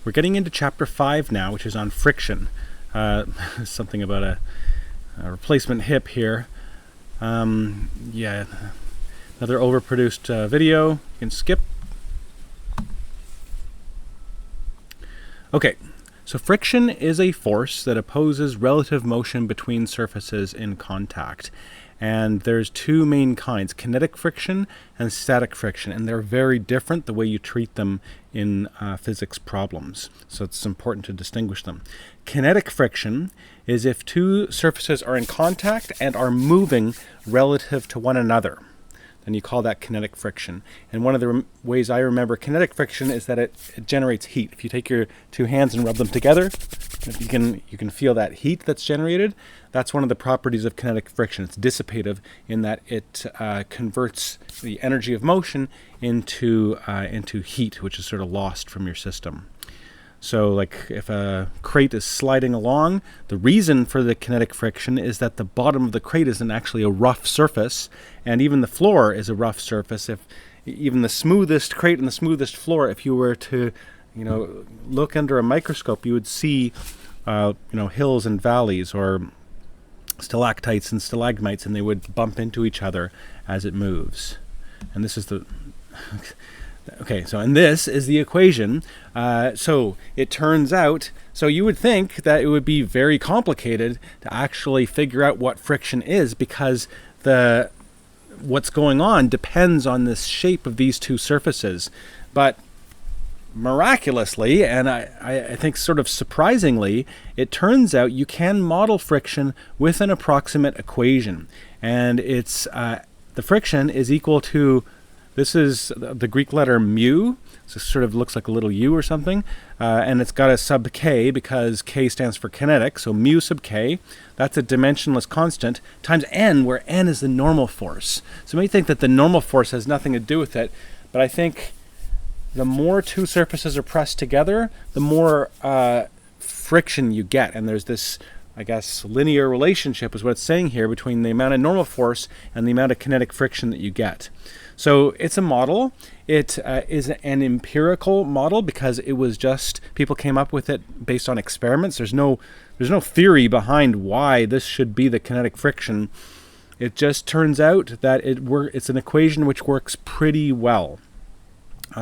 We're getting into chapter 5 now, which is on friction. Something about a replacement hip here. Yeah, another overproduced video. You can skip. Okay, so friction is a force that opposes relative motion between surfaces in contact. And there's two main kinds, kinetic friction and static friction, and they're very different the way you treat them in physics problems. So it's important to distinguish them. Kinetic friction is if two surfaces are in contact and are moving relative to one another. Then you call that kinetic friction. And one of the ways I remember kinetic friction is that it generates heat. If you take your two hands and rub them together, you can feel that heat that's generated. That's one of the properties of kinetic friction. It's dissipative in that it converts the energy of motion into heat, which is sort of lost from your system. So like if a crate is sliding along, the reason for the kinetic friction is that the bottom of the crate isn't actually a rough surface, and even the floor is a rough surface. If even the smoothest crate and the smoothest floor, if you were to look under a microscope, you would see hills and valleys, or stalactites and stalagmites, and they would bump into each other as it moves. And this is the okay, so and this is the equation. So it turns out, so you would think that it would be very complicated to actually figure out what friction is, because what's going on depends on the shape of these two surfaces. But miraculously, and I think sort of surprisingly, it turns out you can model friction with an approximate equation. And it's the friction is equal to, this is the Greek letter mu, so it sort of looks like a little u or something, and it's got a sub k because k stands for kinetic, so mu sub k, that's a dimensionless constant, times n, where n is the normal force. So you may think that the normal force has nothing to do with it, but I think the more two surfaces are pressed together, the more friction you get, and there's this, I guess, linear relationship is what it's saying here between the amount of normal force and the amount of kinetic friction that you get. So it's a model. It is an empirical model because it was just, people came up with it based on experiments. There's no theory behind why this should be the kinetic friction. It just turns out that it's an equation which works pretty well.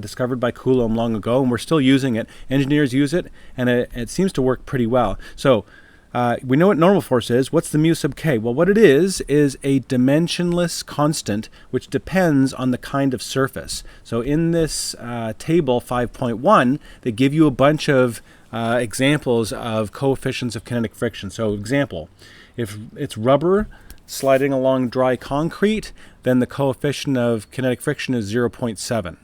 Discovered by Coulomb long ago, and we're still using it. Engineers use it, and it seems to work pretty well. So we know what normal force is. What's the mu sub k? Well, what it is a dimensionless constant which depends on the kind of surface. So in this table 5.1, they give you a bunch of examples of coefficients of kinetic friction. So example, if it's rubber sliding along dry concrete, then the coefficient of kinetic friction is 0.7.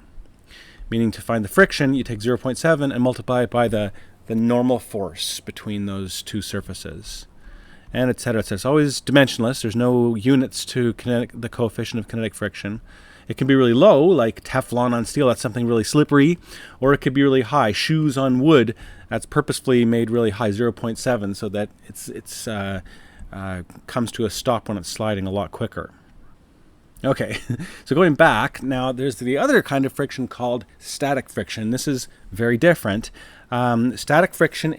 Meaning to find the friction, you take 0.7 and multiply it by the normal force between those two surfaces, and et cetera, et cetera. It's always dimensionless. There's no units to the coefficient of kinetic friction. It can be really low, like Teflon on steel, that's something really slippery, or it could be really high. Shoes on wood, that's purposefully made really high, 0.7, so that it's comes to a stop when it's sliding a lot quicker. Okay, so going back, now there's the other kind of friction called static friction. This is very different. Static friction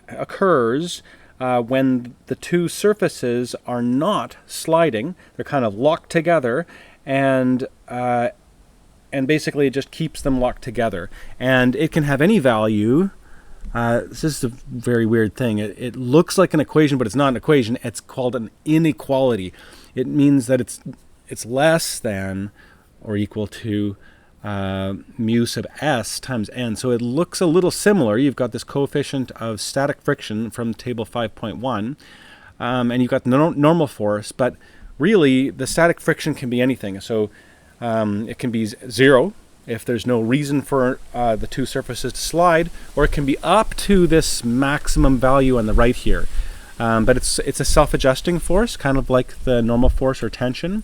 occurs when the two surfaces are not sliding. They're kind of locked together, and basically it just keeps them locked together. And it can have any value. This is a very weird thing. It looks like an equation, but it's not an equation. It's called an inequality. It means that it's less than or equal to mu sub s times n. So it looks a little similar. You've got this coefficient of static friction from table 5.1, and you've got the normal force, but really the static friction can be anything. So it can be 0 if there's no reason for the two surfaces to slide, or it can be up to this maximum value on the right here. But it's a self-adjusting force, kind of like the normal force or tension,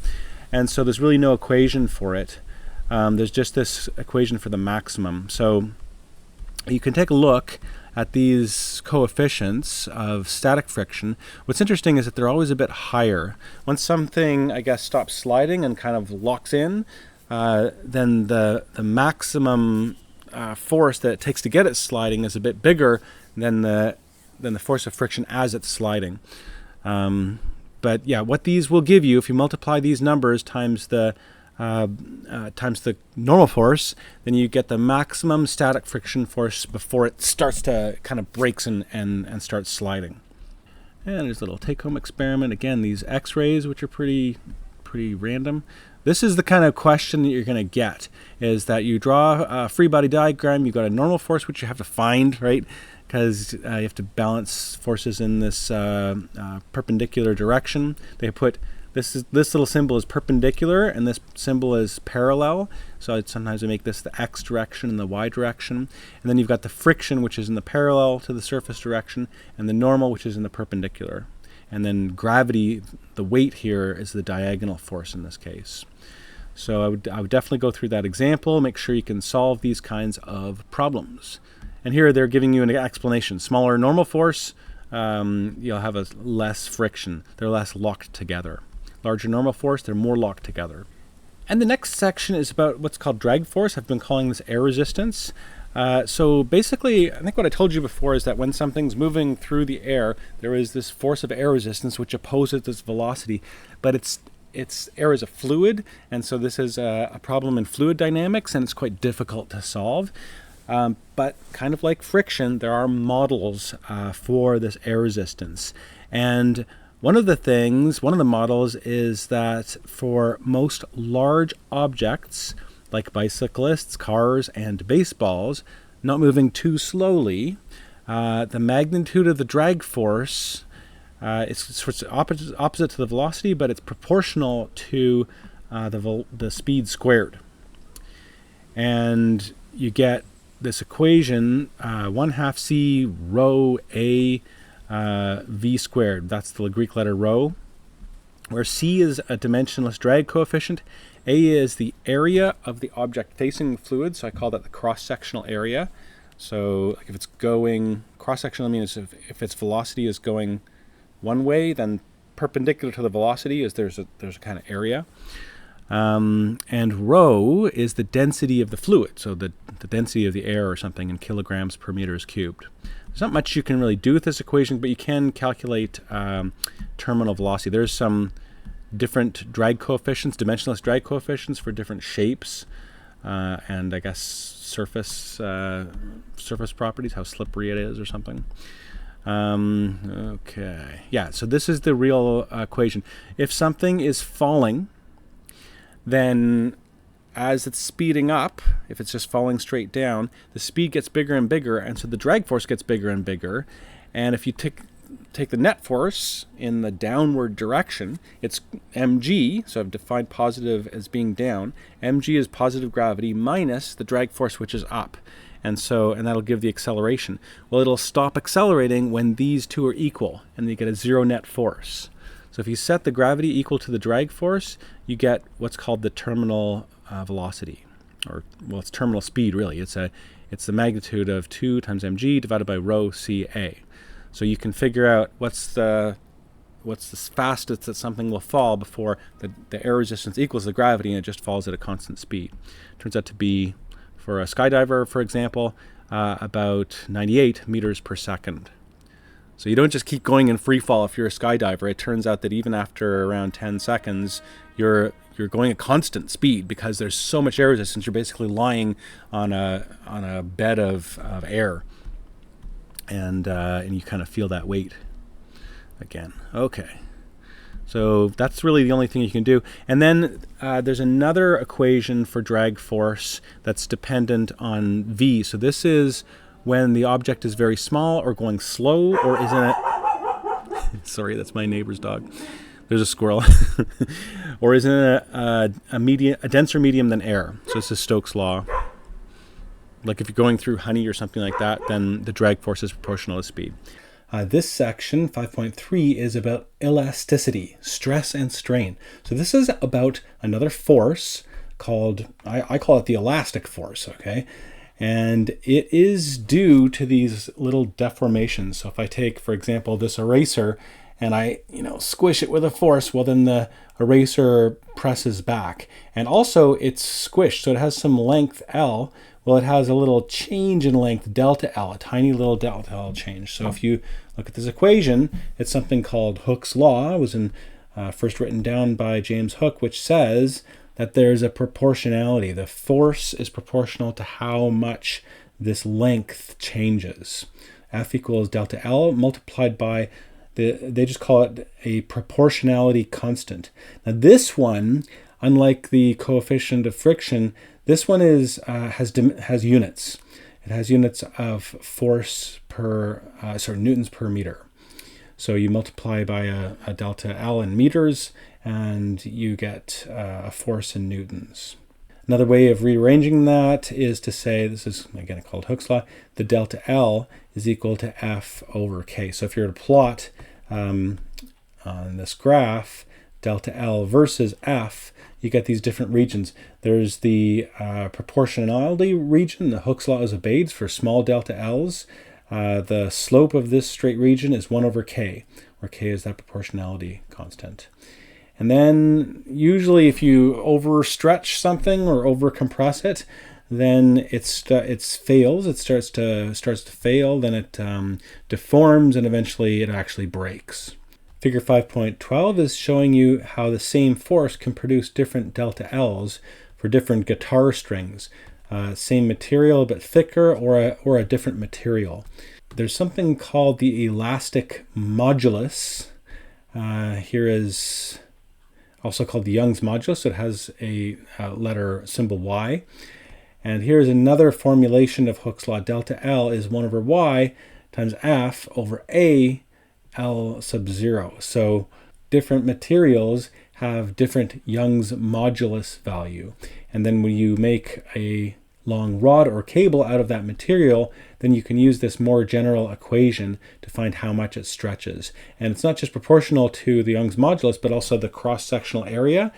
and so there's really no equation for it. There's just this equation for the maximum. So you can take a look at these coefficients of static friction. What's interesting is that they're always a bit higher. Once something, I guess, stops sliding and kind of locks in, then the maximum force that it takes to get it sliding is a bit bigger than the force of friction as it's sliding. But yeah, what these will give you, if you multiply these numbers times the normal force, then you get the maximum static friction force before it starts to kind of breaks and starts sliding. And there's a little take-home experiment. Again, these x-rays, which are pretty random. This is the kind of question that you're going to get, is that you draw a free body diagram, you've got a normal force, which you have to find, right? Because you have to balance forces in this perpendicular direction. They put this little symbol is perpendicular and this symbol is parallel. So sometimes I make this the x direction and the y direction. And then you've got the friction, which is in the parallel to the surface direction, and the normal, which is in the perpendicular. And then gravity, the weight here, is the diagonal force in this case. So I would definitely go through that example, make sure you can solve these kinds of problems. And here they're giving you an explanation. Smaller normal force, you'll have a less friction. They're less locked together. Larger normal force, they're more locked together. And the next section is about what's called drag force. I've been calling this air resistance. So basically, I think what I told you before is that when something's moving through the air, there is this force of air resistance which opposes this velocity. But air is a fluid, and so this is a problem in fluid dynamics, and it's quite difficult to solve. But kind of like friction, there are models for this air resistance. And one of the models is that for most large objects, like bicyclists, cars, and baseballs, not moving too slowly, the magnitude of the drag force it's opposite to the velocity, but it's proportional to the speed squared. And you get this equation, 1/2 c rho a v squared. That's the Greek letter rho, where c is a dimensionless drag coefficient. A is the area of the object facing the fluid, so I call that the cross-sectional area. So if it's going cross-sectional, means if its velocity is going one way, then perpendicular to the velocity is there's a kind of area. And rho is the density of the fluid, so the density of the air or something in kilograms per meters cubed. There's not much you can really do with this equation, but you can calculate terminal velocity. There's some different drag coefficients, dimensionless drag coefficients for different shapes, and I guess surface properties, how slippery it is or something. Okay, yeah, so this is the real equation. If something is falling, then as it's speeding up, if it's just falling straight down, the speed gets bigger and bigger, and so the drag force gets bigger and bigger. And if you take the net force in the downward direction, it's mg, so I've defined positive as being down. Mg is positive gravity minus the drag force, which is up. And that'll give the acceleration. Well, it'll stop accelerating when these two are equal, and you get a zero net force. So if you set the gravity equal to the drag force, you get what's called the terminal velocity, it's terminal speed really. It's the magnitude of 2 times mg divided by rho ca. So you can figure out what's the fastest that something will fall before the air resistance equals the gravity, and it just falls at a constant speed. Turns out to be, for a skydiver, for example, about 98 meters per second. So you don't just keep going in free fall if you're a skydiver. It turns out that even after around 10 seconds, you're going at constant speed because there's so much air resistance. You're basically lying on a bed of air, and you kind of feel that weight again. Okay, so that's really the only thing you can do. And then there's another equation for drag force that's dependent on v. So this is when the object is very small or going slow, or is in a sorry, that's my neighbor's dog. There's a squirrel. Or is in a denser medium than air. So this is Stokes' law. Like if you're going through honey or something like that, then the drag force is proportional to speed. This section, 5.3, is about elasticity, stress and strain. So this is about another force called, I call it the elastic force, okay? And it is due to these little deformations. So if I take, for example, this eraser and I, squish it with a force, well, then the eraser presses back. And also it's squished, so it has some length L, Well, it has a little change in length, delta L, a tiny little delta L change. So if you look at this equation, it's something called Hooke's law. It was first written down by James Hooke, which says that there's a proportionality. The force is proportional to how much this length changes. F equals delta L multiplied by they just call it a proportionality constant. Now this one, unlike the coefficient of friction, this one has units. It has units of force per newtons per meter. So you multiply by a delta L in meters, and you get a force in newtons. Another way of rearranging that is to say, this is again called Hooke's law, the delta L is equal to F over K. So if you were to plot on this graph, delta L versus F, you get these different regions. There's the proportionality region. The Hooke's law is obeyed for small delta L's. The slope of this straight region is 1 over K, where K is that proportionality constant. And then usually if you overstretch something or overcompress it, then it fails. It starts to fail. Then it deforms, and eventually it actually breaks. Figure 5.12 is showing you how the same force can produce different delta L's for different guitar strings. Same material but thicker, or a different material. There's something called the elastic modulus. Here is also called the Young's modulus. It has a letter symbol Y. And here's another formulation of Hooke's law. Delta L is 1 over Y times F over A L sub 0. So different materials have different Young's modulus value. And then when you make a long rod or cable out of that material, then you can use this more general equation to find how much it stretches. And it's not just proportional to the Young's modulus, but also the cross-sectional area,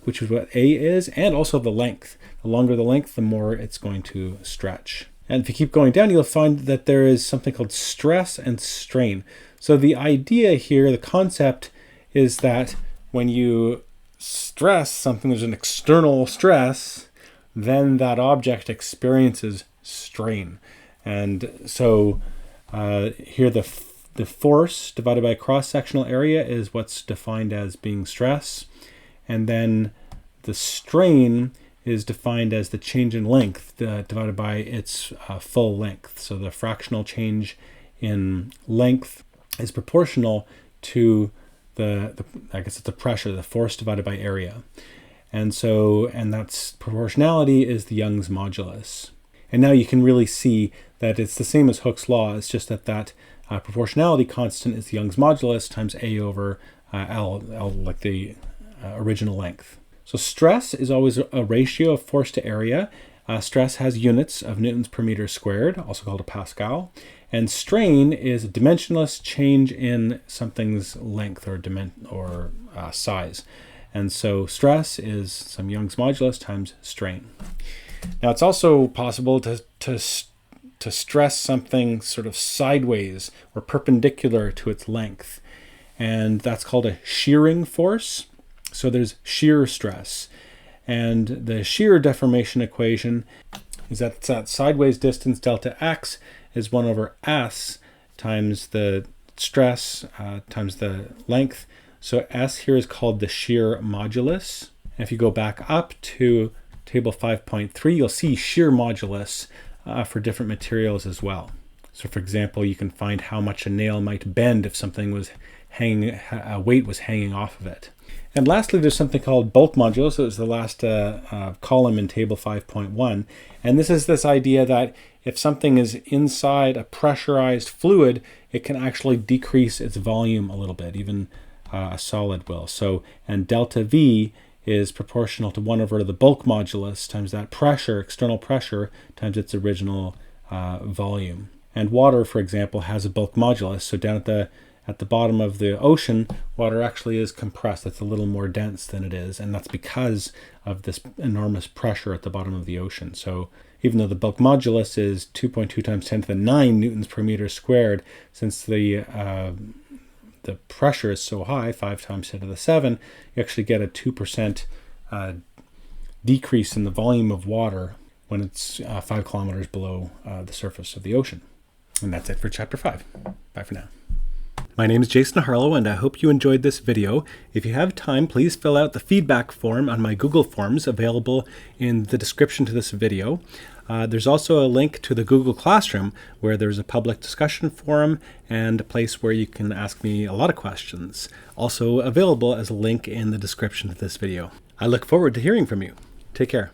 which is what A is, and also the length. The longer the length, the more it's going to stretch. And if you keep going down, you'll find that there is something called stress and strain. So the idea here, the concept, is that when you stress something, there's an external stress, then that object experiences strain. And so here the force divided by cross-sectional area is what's defined as being stress. And then the strain is defined as the change in length divided by its full length. So the fractional change in length is proportional to I guess it's the pressure, the force divided by area. And that's proportionality is the Young's modulus. And now you can really see that it's the same as Hooke's law. It's just that proportionality constant is the Young's modulus times A over L like the original length. So stress is always a ratio of force to area. Stress has units of newtons per meter squared, also called a Pascal. And strain is a dimensionless change in something's length or size. And so stress is some Young's modulus times strain. Now it's also possible to stress something sort of sideways or perpendicular to its length. And that's called a shearing force. So there's shear stress. And the shear deformation equation is that sideways distance delta x is 1 over s times the stress times the length. So S here is called the shear modulus. And if you go back up to table 5.3, you'll see shear modulus for different materials as well. So for example, you can find how much a nail might bend if something was a weight was hanging off of it. And lastly, there's something called bulk modulus. So it's the last column in table 5.1. And this is this idea that if something is inside a pressurized fluid, it can actually decrease its volume a little bit, even a solid will. So, and delta V is proportional to 1 over the bulk modulus times that pressure, external pressure, times its original volume. And water, for example, has a bulk modulus. So down at the bottom of the ocean, water actually is compressed. It's a little more dense than it is, and that's because of this enormous pressure at the bottom of the ocean. So even though the bulk modulus is 2.2 times 10 to the 9 newtons per meter squared, since the pressure is so high, 5 times 10 to the 7, you actually get a 2% decrease in the volume of water when it's 5 kilometers below the surface of the ocean. And that's it for Chapter 5. Bye for now. My name is Jason Harlow, and I hope you enjoyed this video. If you have time, please fill out the feedback form on my Google Forms available in the description to this video. There's also a link to the Google Classroom where there's a public discussion forum and a place where you can ask me a lot of questions. Also available as a link in the description to this video. I look forward to hearing from you. Take care.